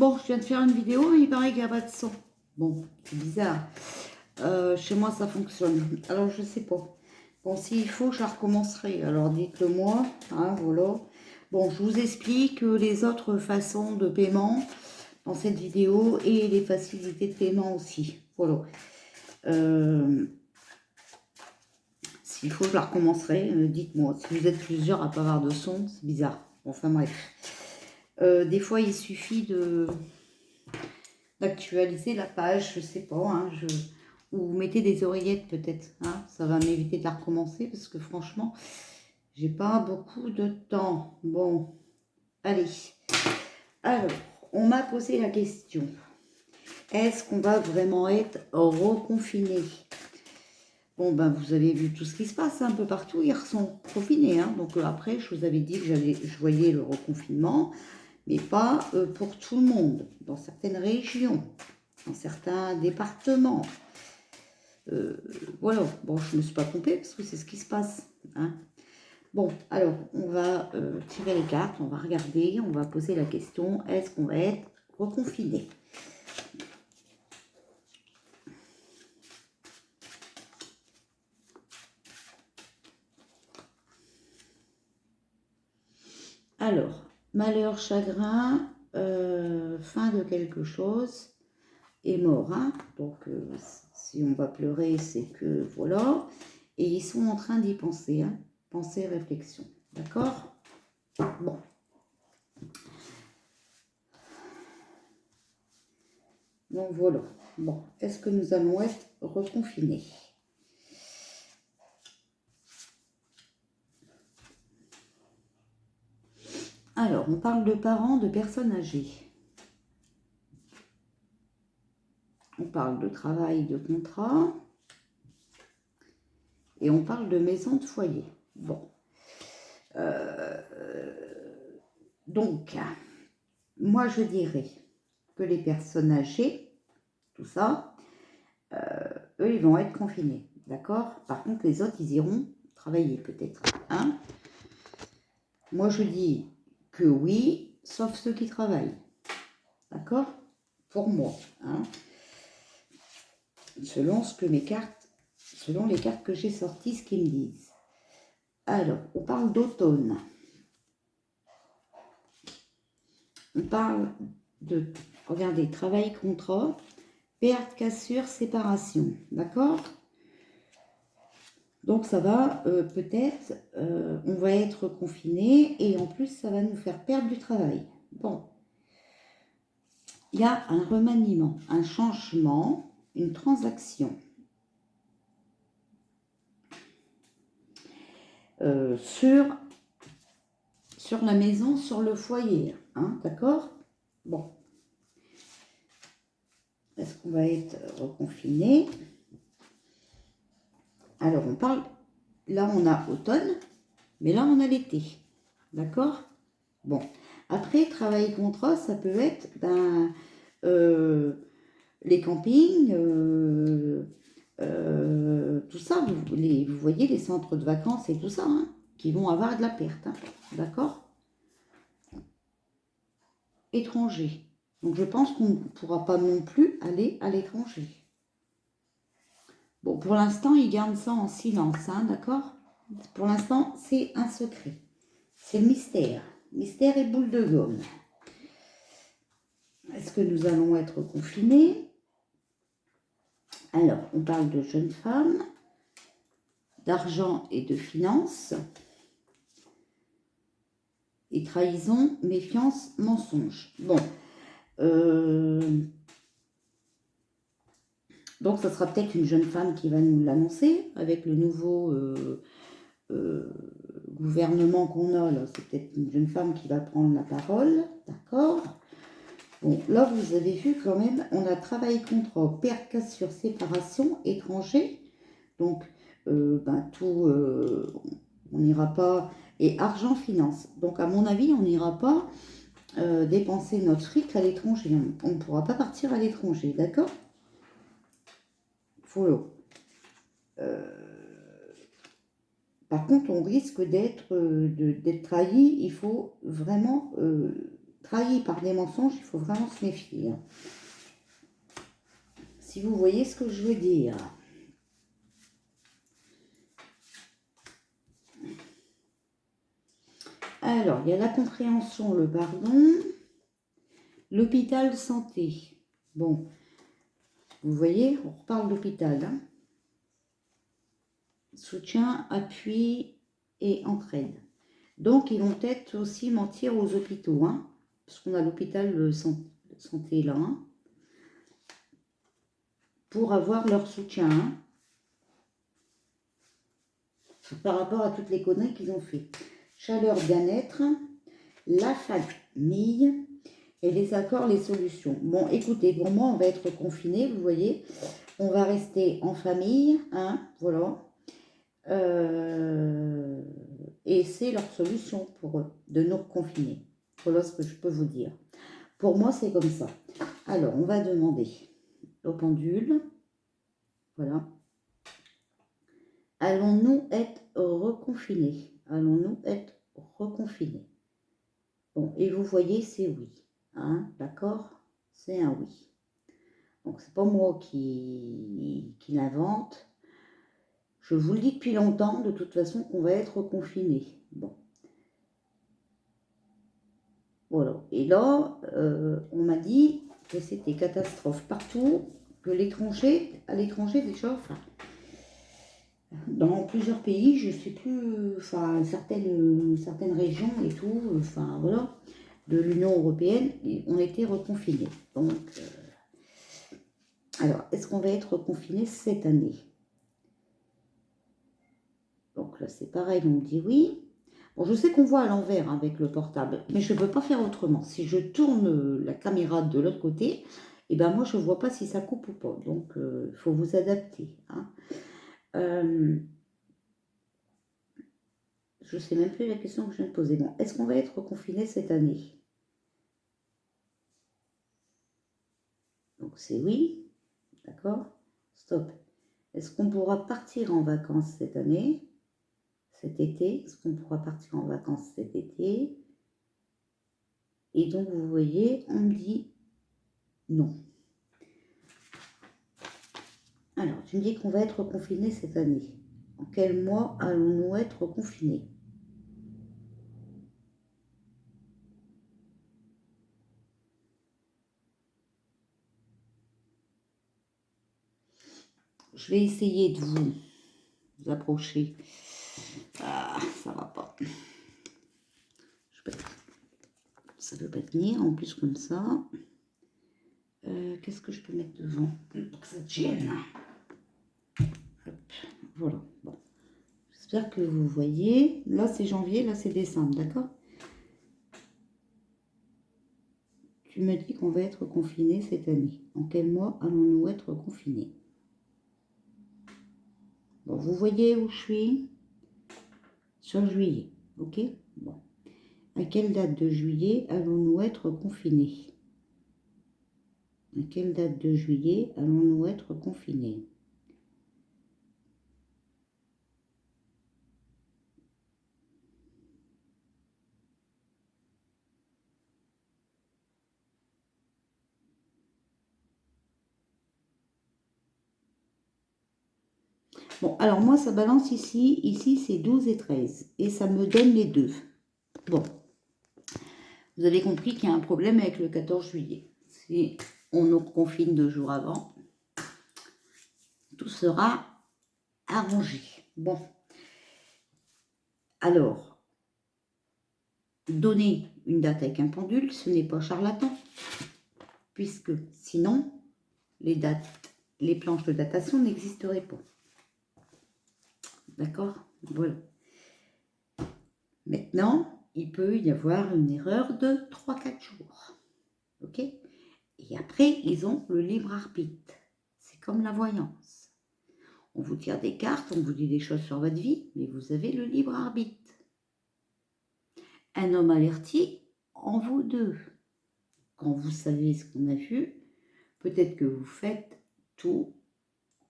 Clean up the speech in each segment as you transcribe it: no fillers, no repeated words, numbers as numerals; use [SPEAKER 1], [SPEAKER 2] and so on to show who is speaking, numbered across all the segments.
[SPEAKER 1] Bon, je viens de faire une vidéo, mais il paraît qu'il n'y a pas de son. Bon, c'est bizarre. Chez moi, ça fonctionne. Alors, je sais pas. Bon, s'il faut, je la recommencerai. Alors, dites-le moi. Hein, voilà. Bon, je vous explique les autres façons de paiement dans cette vidéo et les facilités de paiement aussi. Voilà. S'il faut, je la recommencerai. Dites-moi. Si vous êtes plusieurs à pas avoir de son, c'est bizarre. Enfin, bref. Des fois, il suffit d'actualiser la page, je sais pas, hein, ou vous mettez des oreillettes peut-être, hein, ça va m'éviter de la recommencer parce que franchement, j'ai pas beaucoup de temps. Bon, allez. Alors, on m'a posé la question, est-ce qu'on va vraiment être reconfiné? Bon, ben, vous avez vu tout ce qui se passe un peu partout, ils sont confinés, hein, donc après, je vous avais dit que je voyais le reconfinement, mais pas pour tout le monde, dans certaines régions, dans certains départements. Voilà, bon, je ne me suis pas trompée parce que c'est ce qui se passe. Hein. Bon, alors, on va tirer les cartes, on va regarder, on va poser la question, est-ce qu'on va être reconfiné? Alors, malheur, chagrin, fin de quelque chose, est mort. Hein. Donc, si on va pleurer, c'est que voilà. Et ils sont en train d'y penser. Hein. Pensée, réflexion. D'accord? Bon. Donc, voilà. Bon. Est-ce que nous allons être reconfinés? Alors, on parle de parents, de personnes âgées. On parle de travail, de contrat. Et on parle de maison de foyer. Bon. Donc, moi, je dirais que les personnes âgées, tout ça, eux, ils vont être confinés. D'accord? Par contre, les autres, ils iront travailler peut-être. Hein? Moi, je dis que oui, sauf ceux qui travaillent. D'accord? Pour moi. Hein? Selon ce que mes cartes, selon les cartes que j'ai sorties, ce qu'ils me disent. Alors, on parle d'automne. On parle de, regardez, travail, contrat, perte, cassure, séparation. D'accord? Donc ça va, peut-être, on va être confiné et en plus ça va nous faire perdre du travail. Bon, il y a un remaniement, un changement, une transaction sur la maison, sur le foyer. Hein, d'accord? Bon. Est-ce qu'on va être reconfiné? Alors on parle, là on a automne, mais là on a l'été. D'accord? Bon. Après, travail contrat, ça peut être les campings, tout ça, vous voyez les centres de vacances et tout ça, hein, qui vont avoir de la perte. Hein, d'accord? Étranger. Donc je pense qu'on ne pourra pas non plus aller à l'étranger. Bon, pour l'instant, ils gardent ça en silence, hein, d'accord? Pour l'instant, c'est un secret. C'est le mystère. Mystère et boule de gomme. Est-ce que nous allons être confinés? Alors, on parle de jeunes femmes, d'argent et de finances, et trahison, méfiance, mensonge. Bon, donc ça sera peut-être une jeune femme qui va nous l'annoncer, avec le nouveau gouvernement qu'on a, là, c'est peut-être une jeune femme qui va prendre la parole, d'accord? Bon, là, vous avez vu quand même, on a travail contre perte, cassure, séparation, étranger. Donc, tout, on n'ira pas. Et argent, finance. Donc, à mon avis, on n'ira pas dépenser notre fric à l'étranger. On ne pourra pas partir à l'étranger, d'accord? Follow. Par contre, on risque d'être trahi. Il faut vraiment trahi par des mensonges, il faut vraiment se méfier. Hein. Si vous voyez ce que je veux dire. Alors, il y a la compréhension, le pardon, l'hôpital santé. Bon, vous voyez, on reparle d'hôpital. Hein. Soutien, appui et entraide. Donc, ils vont peut-être aussi mentir aux hôpitaux, hein, parce qu'on a l'hôpital santé là, hein, pour avoir leur soutien, hein, par rapport à toutes les conneries qu'ils ont fait. Chaleur, bien-être, la famille et les accords, les solutions. Bon, écoutez, pour moi, on va être confinés, vous voyez. On va rester en famille, hein, voilà. Et c'est leur solution pour eux, de nous confiner. Voilà ce que je peux vous dire. Pour moi, c'est comme ça. Alors, on va demander au pendule. Voilà. Allons-nous être reconfinés? Allons-nous être reconfinés? Bon, et vous voyez, c'est oui. Hein, d'accord? C'est un oui. Donc, c'est pas moi qui l'invente. Je vous le dis depuis longtemps, de toute façon, qu'on va être confinés. Bon. Voilà. Et là, on m'a dit que c'était catastrophe partout, que à l'étranger déjà, enfin, dans plusieurs pays, je ne sais plus, enfin, certaines régions et tout, enfin, voilà, de l'Union européenne, on était reconfinés. Donc, alors, est-ce qu'on va être reconfinés cette année? Donc là, c'est pareil, on me dit oui. Bon, je sais qu'on voit à l'envers avec le portable, mais je ne peux pas faire autrement. Si je tourne la caméra de l'autre côté, et ben moi, je ne vois pas si ça coupe ou pas. Donc, il faut vous adapter. Hein. Je ne sais même plus la question que je viens de poser. Bon, est-ce qu'on va être confiné cette année? Donc, c'est oui. D'accord? Stop. Est-ce qu'on pourra partir en vacances cette année? Cet été? Est-ce qu'on pourra partir en vacances cet été? Et donc, vous voyez, on me dit non. Alors, tu me dis qu'on va être confiné cette année. En quel mois allons-nous être confinés? Je vais essayer de vous approcher. Ah, ça va pas. Ça ne peut pas tenir, en plus comme ça. Qu'est-ce que je peux mettre devant pour que ça tienne? Hop, voilà. Bon. J'espère que vous voyez. Là, c'est janvier, là, c'est décembre, d'accord? Tu me dis qu'on va être confinés cette année. En quel mois allons-nous être confinés? Bon, vous voyez où je suis? Sur juillet, ok? Bon. À quelle date de juillet allons-nous être confinés? À quelle date de juillet allons-nous être confinés? Bon, alors moi, ça balance ici. Ici, c'est 12 et 13. Et ça me donne les deux. Bon. Vous avez compris qu'il y a un problème avec le 14 juillet. Si on nous confine 2 jours avant, tout sera arrangé. Bon. Alors, donner une date avec un pendule, ce n'est pas charlatan. Puisque sinon, les planches de datation n'existeraient pas. D'accord? Voilà. Maintenant, il peut y avoir une erreur de 3-4 jours. Ok? Et après, ils ont le libre arbitre. C'est comme la voyance. On vous tire des cartes, on vous dit des choses sur votre vie, mais vous avez le libre arbitre. Un homme averti en vaut deux. Quand vous savez ce qu'on a vu, peut-être que vous faites tout,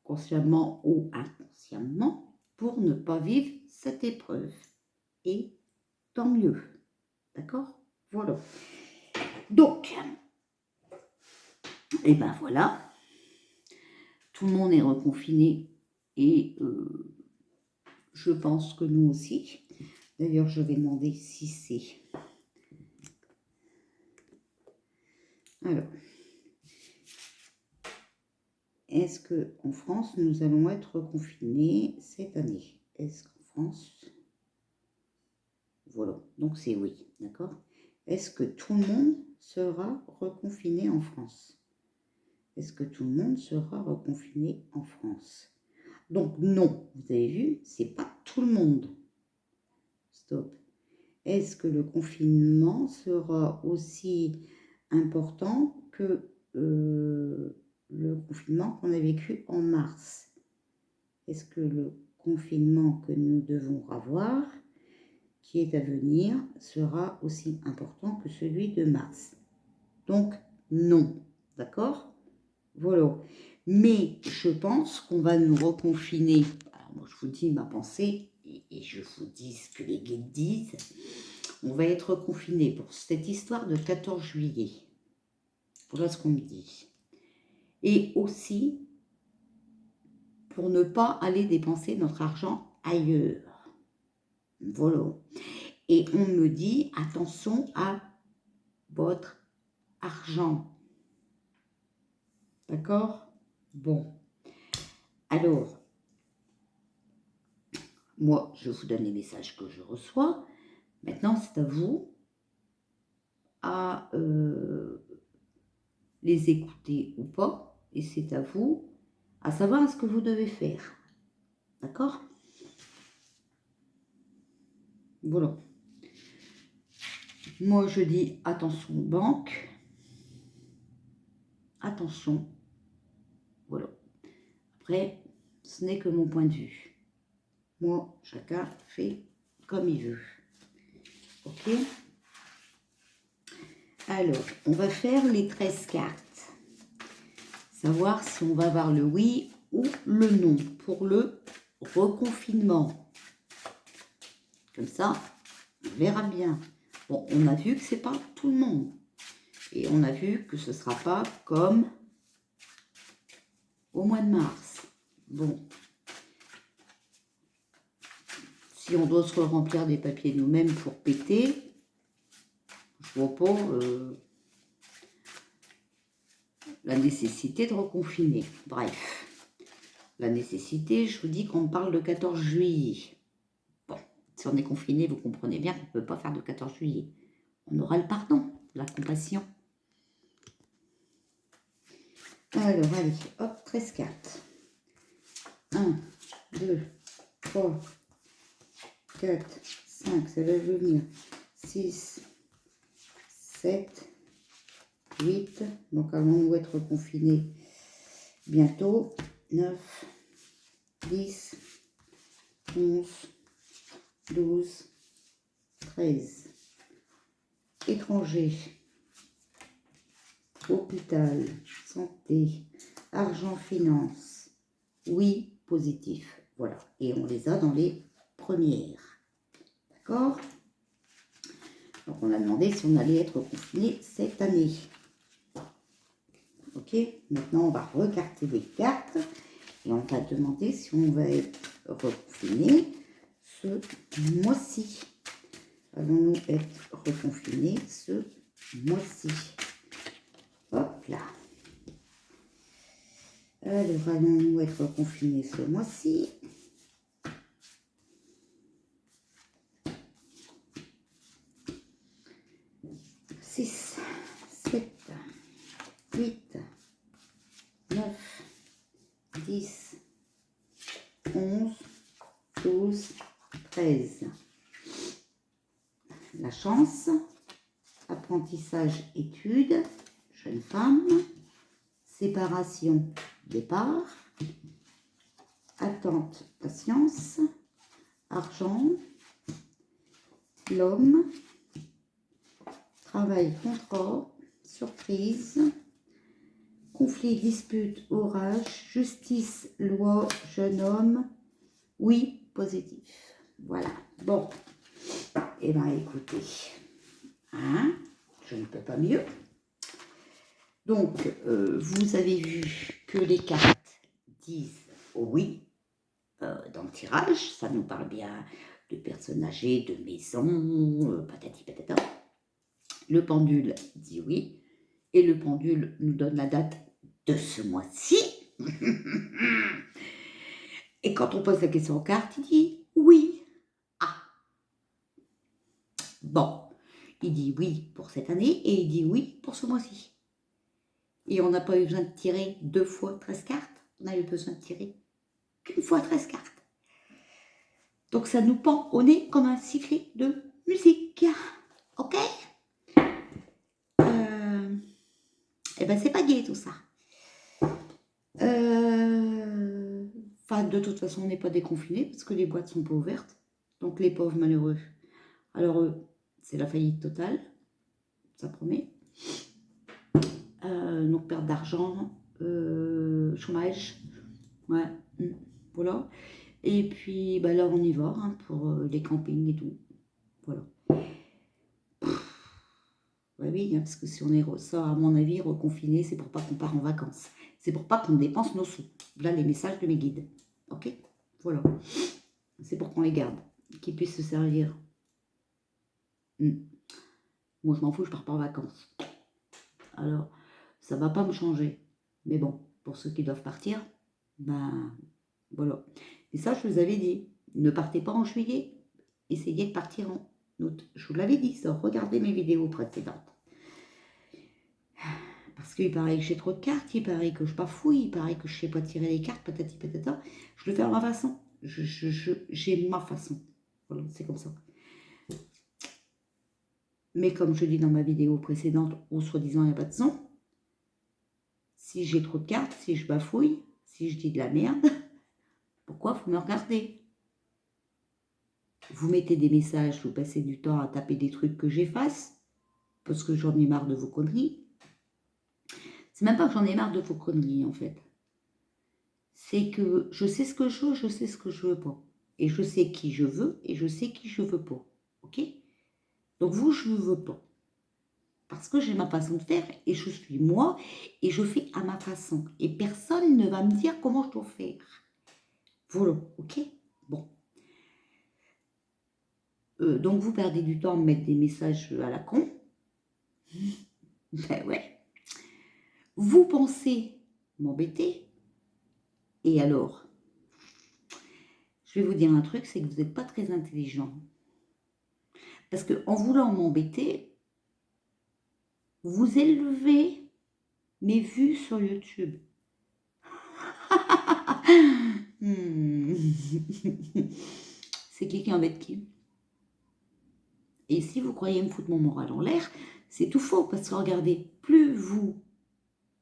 [SPEAKER 1] consciemment ou inconsciemment, pour ne pas vivre cette épreuve. Et tant mieux. D'accord? Voilà. Donc, et ben voilà, tout le monde est reconfiné et je pense que nous aussi. D'ailleurs, je vais demander si c'est... Alors, est-ce qu'en France, nous allons être confinés cette année? Est-ce qu'en France... Voilà, donc c'est oui, d'accord? Est-ce que tout le monde sera reconfiné en France? Est-ce que tout le monde sera reconfiné en France? Donc non, vous avez vu, c'est pas tout le monde. Stop. Est-ce que le confinement sera aussi important que le confinement qu'on a vécu en mars? Est-ce que le confinement que nous devons avoir, qui est à venir, sera aussi important que celui de mars? Donc non, d'accord? Voilà. Mais je pense qu'on va nous reconfiner. Alors moi, je vous dis ma pensée et je vous dis ce que les guides disent. On va être confiné pour cette histoire de 14 juillet. Voilà ce qu'on me dit. Et aussi pour ne pas aller dépenser notre argent ailleurs. Voilà. Et on me dit attention à votre argent. D'accord? Bon. Alors, moi, je vous donne les messages que je reçois. Maintenant, c'est à vous à les écouter ou pas. Et c'est à vous à savoir ce que vous devez faire. D'accord? Voilà. Moi, je dis attention banque. Attention. Voilà. Après, ce n'est que mon point de vue. Moi, chacun fait comme il veut. Ok? Alors, on va faire les 13 cartes. Savoir si on va avoir le oui ou le non pour le reconfinement. Comme ça, on verra bien. Bon, on a vu que c'est pas tout le monde. Et on a vu que ce ne sera pas comme au mois de mars. Bon. Si on doit se remplir des papiers nous-mêmes pour péter, je vois pas la nécessité de reconfiner. Bref. La nécessité, je vous dis qu'on parle de 14 juillet. Bon, si on est confiné, vous comprenez bien qu'on ne peut pas faire de 14 juillet. On aura le pardon, la compassion. Alors, allez, hop, 13 cartes. 1, 2, 3, 4, 5, ça va venir. 6, 7, 8. Donc, allons-nous être confinés bientôt. 9, 10, 11, 12, 13. Étrangers, hôpital, santé, argent, finance. Oui, positif. Voilà. Et on les a dans les premières. D'accord? Donc, on a demandé si on allait être confiné cette année. Ok? Maintenant, on va recarter les cartes et on va demander si on va être reconfiné ce mois-ci. Allons-nous être reconfinés ce mois-ci? Hop là. Alors, allons-nous être confinés ce mois-ci? Six, 7, 8, 9, 10, 11, 12, 13. La chance, apprentissage, études, jeune femme, séparation, départ, attente, patience, argent, l'homme, travail, contrat, surprise, conflit, dispute, orage, justice, loi, jeune homme, oui, positif. Voilà. Bon. Eh bien, écoutez, hein, je ne peux pas mieux. Donc, vous avez vu que les cartes disent oui dans le tirage. Ça nous parle bien de personnes âgées, de maisons, patati patata. Le pendule dit oui. Et le pendule nous donne la date de ce mois-ci. Et quand on pose la question aux cartes, il dit oui. Ah. Bon. Il dit oui pour cette année et il dit oui pour ce mois-ci. Et on n'a pas eu besoin de tirer 2 fois 13 cartes. On a eu besoin de tirer qu'une fois 13 cartes. Donc ça nous pend au nez comme un sifflet de musique. Ok? Eh ben c'est pas gai tout ça. Enfin, de toute façon, on n'est pas déconfiné parce que les boîtes sont pas ouvertes. Donc les pauvres malheureux. Alors eux, c'est la faillite totale. Ça promet. Donc perte d'argent, chômage. Ouais, voilà. Et puis bah là on y va hein, pour les campings et tout. Voilà. Ouais, oui, hein, parce que si on est ça, à mon avis, reconfiné, c'est pour pas qu'on parte en vacances. C'est pour pas qu'on dépense nos sous. Là, les messages de mes guides. Ok? Voilà. C'est pour qu'on les garde, qu'ils puissent se servir. Moi, je m'en fous, je pars pas en vacances. Alors, ça va pas me changer. Mais bon, pour ceux qui doivent partir, ben voilà. Et ça, je vous avais dit, ne partez pas en juillet, essayez de partir en août. Je vous l'avais dit, ça, regardez mes vidéos précédentes. Parce qu'il paraît que j'ai trop de cartes, il paraît que je bafouille, il paraît que je ne sais pas tirer les cartes, patati patata. Je le fais à ma façon. J'ai ma façon. Voilà, c'est comme ça. Mais comme je dis dans ma vidéo précédente, où soi-disant il n'y a pas de son, si j'ai trop de cartes, si je bafouille, si je dis de la merde, pourquoi vous me regardez? Vous mettez des messages, vous passez du temps à taper des trucs que j'efface, parce que j'en ai marre de vos conneries. C'est même pas que j'en ai marre de vos conneries, en fait. C'est que je sais ce que je veux, je sais ce que je veux pas. Et je sais qui je veux, et je sais qui je veux pas. Ok? Donc vous, je ne veux pas. Parce que j'ai ma façon de faire, et je suis moi, et je fais à ma façon. Et personne ne va me dire comment je dois faire. Voilà, ok? Bon. Donc vous perdez du temps à me mettre des messages à la con. Ben ouais. Vous pensez m'embêter. Et alors, je vais vous dire un truc, c'est que vous n'êtes pas très intelligent. Parce qu'en voulant m'embêter, vous élevez mes vues sur YouTube. C'est qui embête qui? Et si vous croyez me foutre mon moral en l'air, c'est tout faux. Parce que regardez, plus vous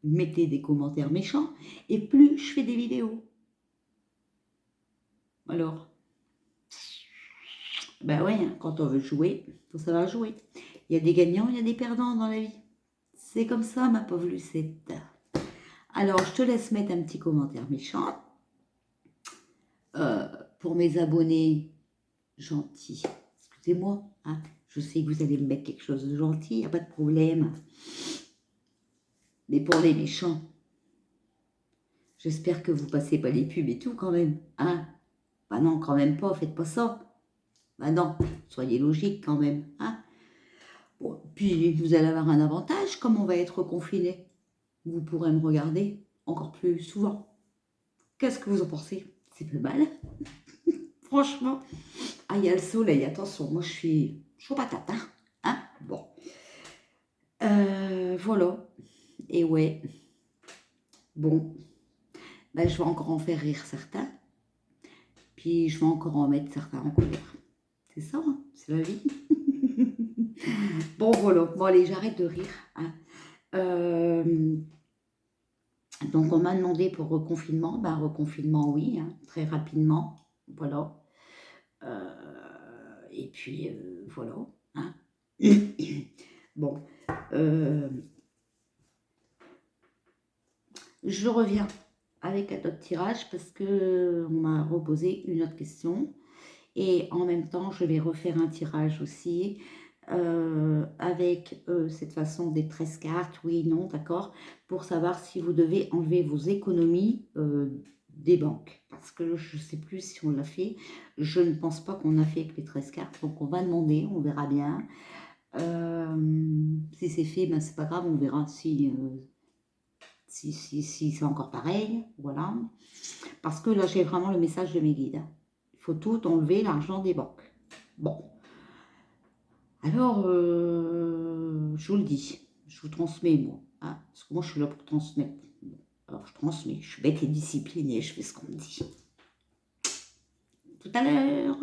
[SPEAKER 1] mettez des commentaires méchants, et plus je fais des vidéos. Alors, ben ouais, hein, quand on veut jouer, il faut savoir jouer. Il y a des gagnants, il y a des perdants dans la vie. C'est comme ça, ma pauvre Lucette. Alors, je te laisse mettre un petit commentaire méchant. Pour mes abonnés gentils, excusez-moi, hein, je sais que vous allez me mettre quelque chose de gentil, il n'y a pas de problème. Mais pour les méchants, j'espère que vous passez pas les pubs et tout quand même. Hein? Bah non, quand même pas, faites pas ça. Bah non, soyez logique quand même. Hein? Bon, puis vous allez avoir un avantage, comme on va être confiné. Vous pourrez me regarder encore plus souvent. Qu'est-ce que vous en pensez? C'est plus mal. Franchement. Ah, il y a le soleil, attention, moi je suis chaud patate. Hein? Bon. Voilà. Et ouais. Bon. Ben, je vais encore en faire rire certains. Puis je vais encore en mettre certains en colère. C'est ça, hein, c'est la vie. Bon, voilà. Bon, allez, j'arrête de rire. Hein. Donc, on m'a demandé pour reconfinement. Ben, reconfinement, oui, hein, très rapidement. Voilà. Et puis, voilà. Hein. Bon. Je reviens avec un autre tirage parce que on m'a reposé une autre question. Et en même temps, je vais refaire un tirage aussi avec cette façon des 13 cartes, oui, non, d'accord, pour savoir si vous devez enlever vos économies des banques. Parce que je ne sais plus si on l'a fait. Je ne pense pas qu'on a fait avec les 13 cartes. Donc, on va demander, on verra bien. Si c'est fait, ben, c'est pas grave, on verra si c'est encore pareil. Voilà. Parce que là, j'ai vraiment le message de mes guides. Il faut tout enlever, l'argent des banques. Bon. Alors, je vous le dis, je vous transmets, moi. Hein, parce que moi, je suis là pour transmettre. Bon, alors, je transmets. Je suis bête et disciplinée, je fais ce qu'on me dit. Tout à l'heure.